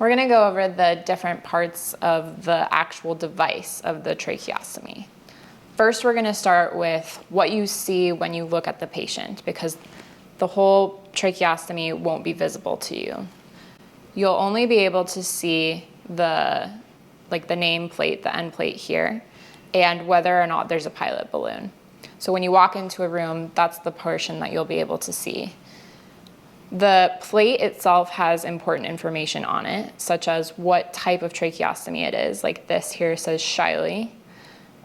We're going to go over the different parts of the actual device of the tracheostomy. First, we're going to start with what you see when you look at the patient, because the whole tracheostomy won't be visible to you. You'll only be able to see the name plate, the end plate here, and whether or not there's a pilot balloon. So when you walk into a room, that's the portion that you'll be able to see. The plate itself has important information on it, such as what type of tracheostomy it is. Like this here says Shiley.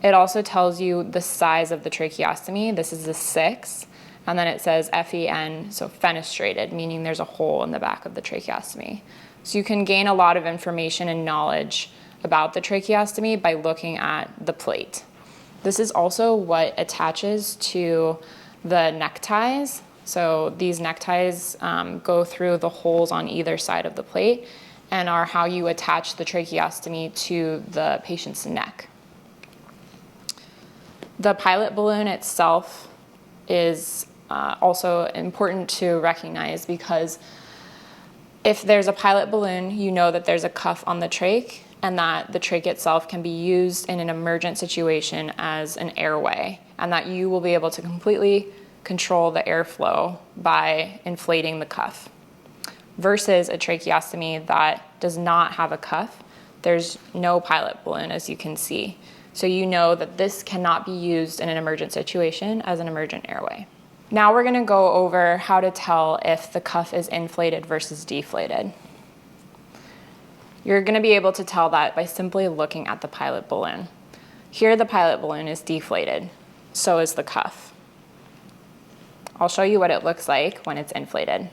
It also tells you the size of the tracheostomy. This is a 6. And then it says FEN, so fenestrated, meaning there's a hole in the back of the tracheostomy. So you can gain a lot of information and knowledge about the tracheostomy by looking at the plate. This is also what attaches to the neckties. So these neckties go through the holes on either side of the plate and are how you attach the tracheostomy to the patient's neck. The pilot balloon itself is also important to recognize, because if there's a pilot balloon, you know that there's a cuff on the trach and that the trach itself can be used in an emergent situation as an airway, and that you will be able to completely control the airflow by inflating the cuff. Versus a tracheostomy that does not have a cuff, there's no pilot balloon, as you can see. So you know that this cannot be used in an emergent situation as an emergent airway. Now we're going to go over how to tell if the cuff is inflated versus deflated. You're going to be able to tell that by simply looking at the pilot balloon. Here the pilot balloon is deflated, so is the cuff. I'll show you what it looks like when it's inflated.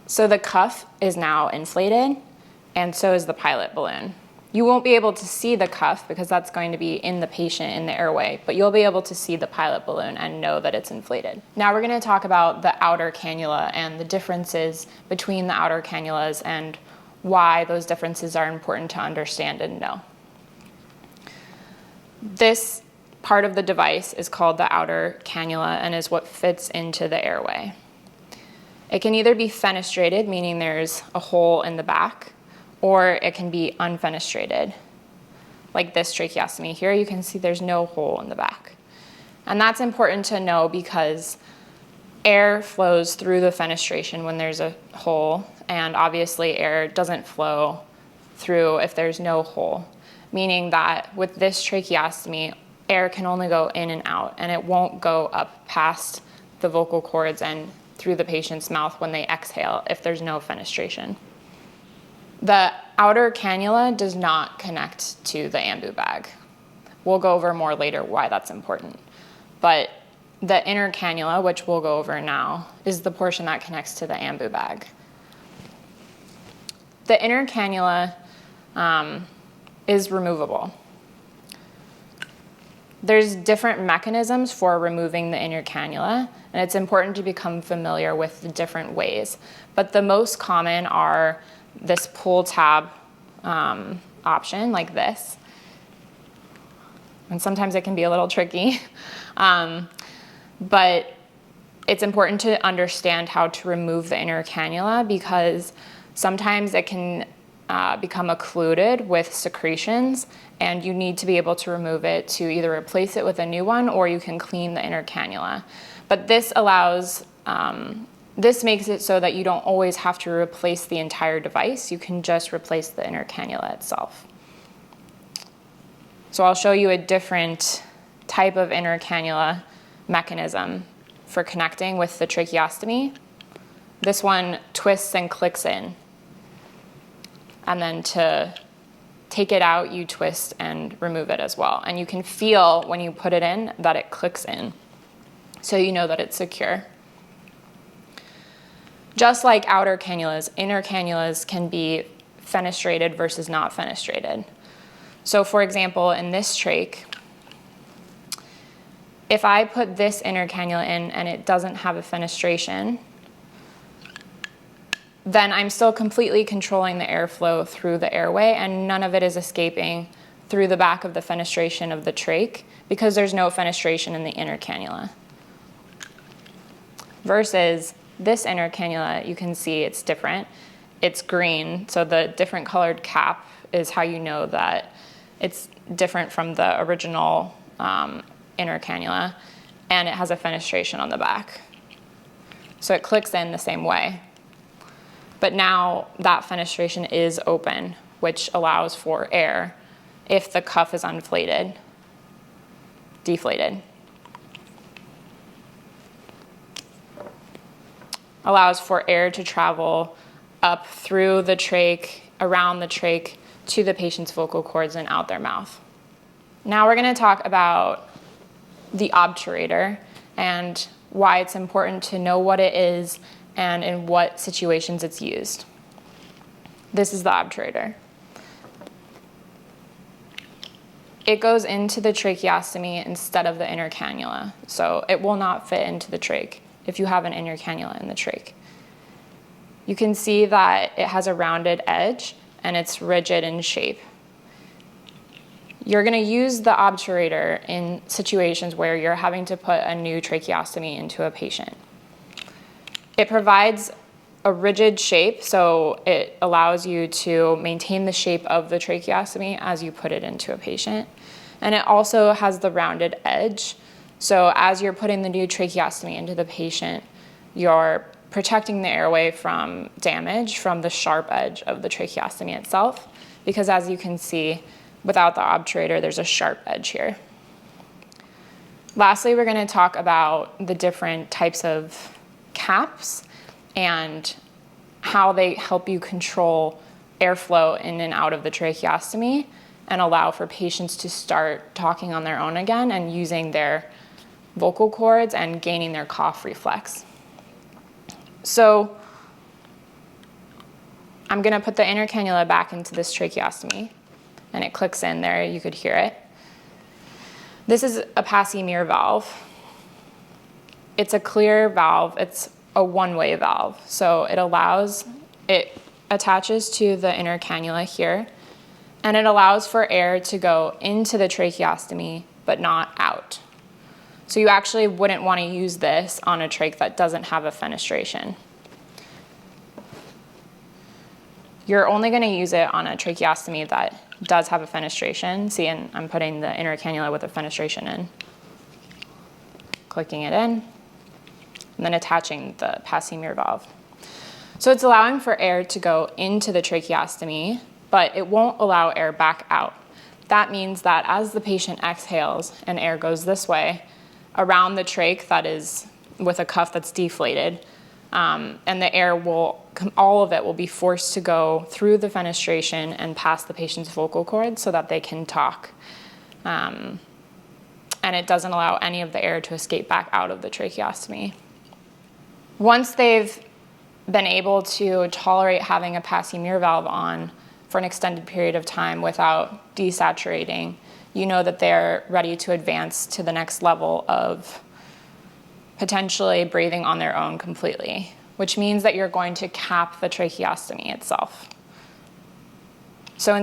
So the cuff is now inflated, and so is the pilot balloon. You won't be able to see the cuff because that's going to be in the patient in the airway, but you'll be able to see the pilot balloon and know that it's inflated. Now we're going to talk about the outer cannula and the differences between the outer cannulas and why those differences are important to understand and know. This part of the device is called the outer cannula and is what fits into the airway. It can either be fenestrated, meaning there's a hole in the back, or it can be unfenestrated. Like this tracheostomy here, you can see there's no hole in the back. And that's important to know because air flows through the fenestration when there's a hole, and obviously air doesn't flow through if there's no hole, meaning that with this tracheostomy, air can only go in and out, and it won't go up past the vocal cords and through the patient's mouth when they exhale if there's no fenestration. The outer cannula does not connect to the ambu bag. We'll go over more later why that's important. But the inner cannula, which we'll go over now, is the portion that connects to the ambu bag. The inner cannula is removable. There's different mechanisms for removing the inner cannula, and it's important to become familiar with the different ways. But the most common are this pull tab option, like this. And sometimes it can be a little tricky. But it's important to understand how to remove the inner cannula, because sometimes it can become occluded with secretions, and you need to be able to remove it to either replace it with a new one, or you can clean the inner cannula. But this allows, this makes it so that you don't always have to replace the entire device. You can just replace the inner cannula itself. So I'll show you a different type of inner cannula mechanism for connecting with the tracheostomy. This one twists and clicks in. And then to take it out, you twist and remove it as well. And you can feel when you put it in that it clicks in, so you know that it's secure. Just like outer cannulas, inner cannulas can be fenestrated versus not fenestrated. So for example, in this trach, if I put this inner cannula in and it doesn't have a fenestration, then I'm still completely controlling the airflow through the airway, and none of it is escaping through the back of the fenestration of the trach because there's no fenestration in the inner cannula. Versus This inner cannula, you can see it's different. It's green, so the different colored cap is how you know that it's different from the original inner cannula, and it has a fenestration on the back. So it clicks in the same way. But now that fenestration is open, which allows for air if the cuff is deflated. Allows for air to travel up through the trach, around the trach, to the patient's vocal cords and out their mouth. Now we're going to talk about the obturator and why it's important to know what it is and in what situations it's used. This is the obturator. It goes into the tracheostomy instead of the inner cannula, so it will not fit into the trach if you have an inner cannula in the trach. You can see that it has a rounded edge and it's rigid in shape. You're going to use the obturator in situations where you're having to put a new tracheostomy into a patient. It provides a rigid shape, so it allows you to maintain the shape of the tracheostomy as you put it into a patient. And it also has the rounded edge, so as you're putting the new tracheostomy into the patient, you're protecting the airway from damage from the sharp edge of the tracheostomy itself, because as you can see, without the obturator, there's a sharp edge here. Lastly, we're going to talk about the different types of caps and how they help you control airflow in and out of the tracheostomy and allow for patients to start talking on their own again and using their vocal cords and gaining their cough reflex. So I'm going to put the inner cannula back into this tracheostomy, and it clicks in there. You could hear it. This is a Passy-Muir valve. It's a clear valve. It's a one-way valve. So it attaches to the inner cannula here, and it allows for air to go into the tracheostomy, but not out. So you actually wouldn't want to use this on a trach that doesn't have a fenestration. You're only going to use it on a tracheostomy that does have a fenestration. See, and I'm putting the inner cannula with a fenestration in, clicking it in, and then attaching the Passy-Muir valve. So it's allowing for air to go into the tracheostomy, but it won't allow air back out. That means that as the patient exhales and air goes this way, around the trach that is with a cuff that's deflated, and the air all of it will be forced to go through the fenestration and past the patient's vocal cords so that they can talk. And it doesn't allow any of the air to escape back out of the tracheostomy. Once they've been able to tolerate having a Passy-Muir valve on for an extended period of time without desaturating, you know that they're ready to advance to the next level of potentially breathing on their own completely, which means that you're going to cap the tracheostomy itself. So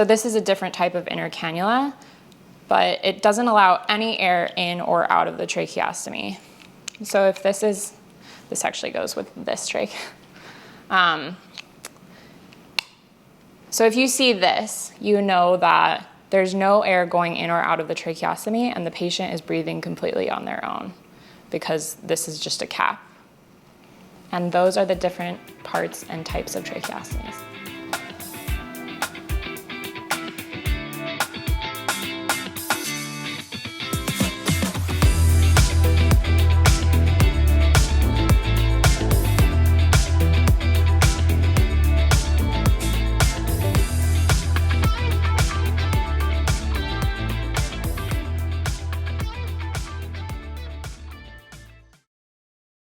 this is a different type of inner cannula, but it doesn't allow any air in or out of the tracheostomy. So if this actually goes with this trach. So if you see this, you know that there's no air going in or out of the tracheostomy and the patient is breathing completely on their own because this is just a cap. And those are the different parts and types of tracheostomies.